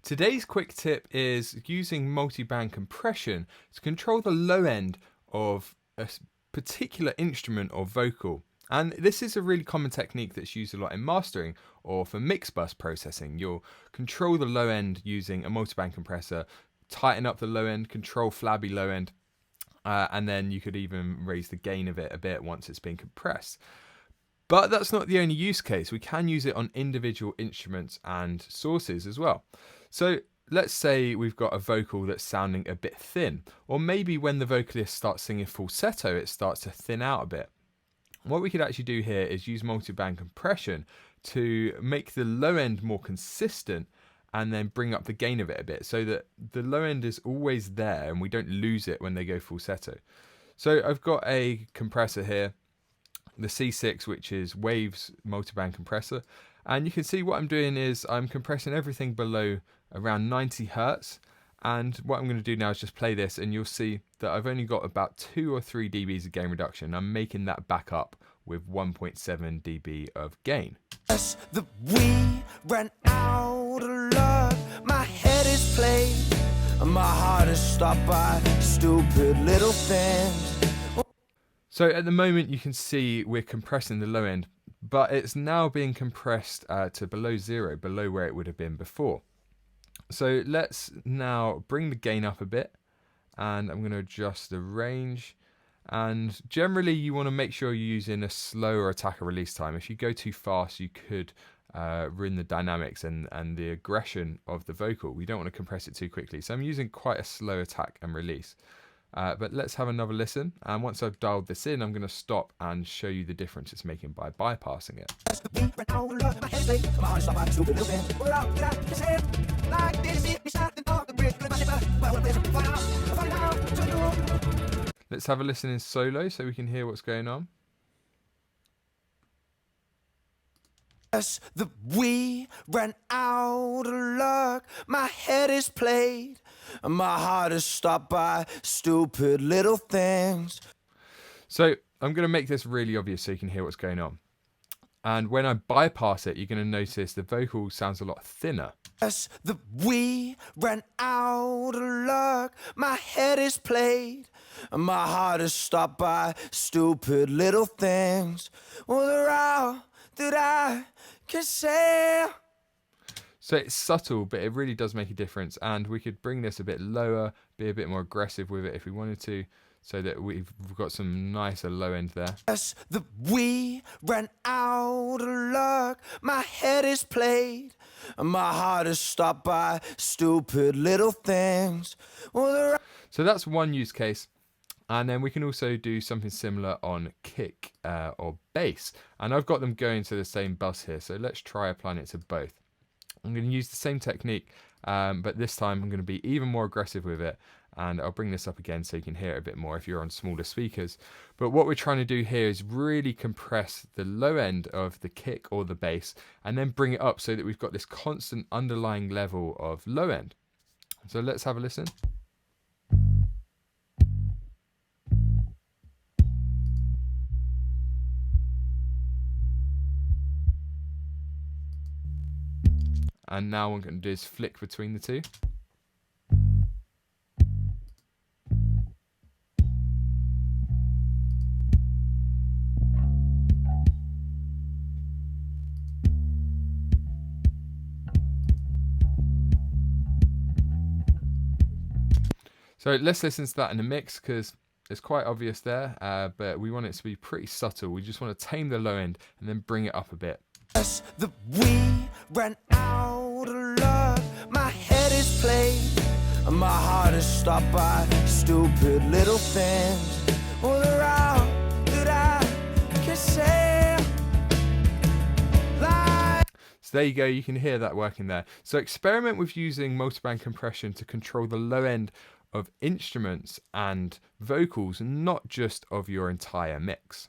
Today's quick tip is using multiband compression to control the low end of a particular instrument or vocal. And this is a really common technique that's used a lot in mastering or for mix bus processing. You'll control the low end using a multiband compressor, tighten up the low end, control flabby low end, and then you could even raise the gain of it a bit once it's been compressed. But that's not the only use case. We can use it on individual instruments and sources as well. So let's say we've got a vocal that's sounding a bit thin, or maybe when the vocalist starts singing falsetto, it starts to thin out a bit. What we could actually do here is use multiband compression to make the low end more consistent and then bring up the gain of it a bit so that the low end is always there and we don't lose it when they go falsetto. So I've got a compressor here, the C6, which is Waves multiband compressor, and you can see what I'm doing is I'm compressing everything below around 90 hertz, and what I'm going to do now is just play this and you'll see that I've only got about 2 or 3 dBs of gain reduction. I'm making that back up with 1.7 dB of gain. Yes, we ran out of luck. My head is played, my heart is stopped by stupid little things. So at the moment you can see we're compressing the low end, but it's now being compressed to below zero, below where it would have been before. So let's now bring the gain up a bit, and I'm going to adjust the range. And generally you want to make sure you're using a slower attack and release time. If you go too fast, you could ruin the dynamics and the aggression of the vocal. We don't want to compress it too quickly. So I'm using quite a slow attack and release. But let's have another listen, and once I've dialed this in, I'm going to stop and show you the difference it's making by bypassing it. Let's have a listen in solo so we can hear what's going on. Yes, we ran out of luck. My head is played, my heart is stopped by stupid little things. So I'm going to make this really obvious so you can hear what's going on. And when I bypass it, you're going to notice the vocal sounds a lot thinner. Yes, we ran out of luck. My head is played, my heart is stopped by stupid little things. Well, they're all that I can say. So it's subtle, but it really does make a difference. And we could bring this a bit lower, be a bit more aggressive with it if we wanted to, so that we've got some nicer low end there. Yes, we ran out of luck. My head is played, my heart is stopped by stupid little things. Well, so that's one use case. And then we can also do something similar on kick or bass. And I've got them going to the same bus here. So let's try applying it to both. I'm going to use the same technique, but this time I'm going to be even more aggressive with it. And I'll bring this up again so you can hear it a bit more if you're on smaller speakers. But what we're trying to do here is really compress the low end of the kick or the bass and then bring it up so that we've got this constant underlying level of low end. So let's have a listen. And now what I'm going to do is flick between the two. So let's listen to that in a mix because it's quite obvious there, but we want it to be pretty subtle. We just want to tame the low end and then bring it up a bit. yes, we ran out of luck. My head is played, my heart is stopped by stupid little things. Well, they're all that I can say. So there you go, you can hear that working there. So experiment with using multiband compression to control the low end of instruments and vocals, not just of your entire mix.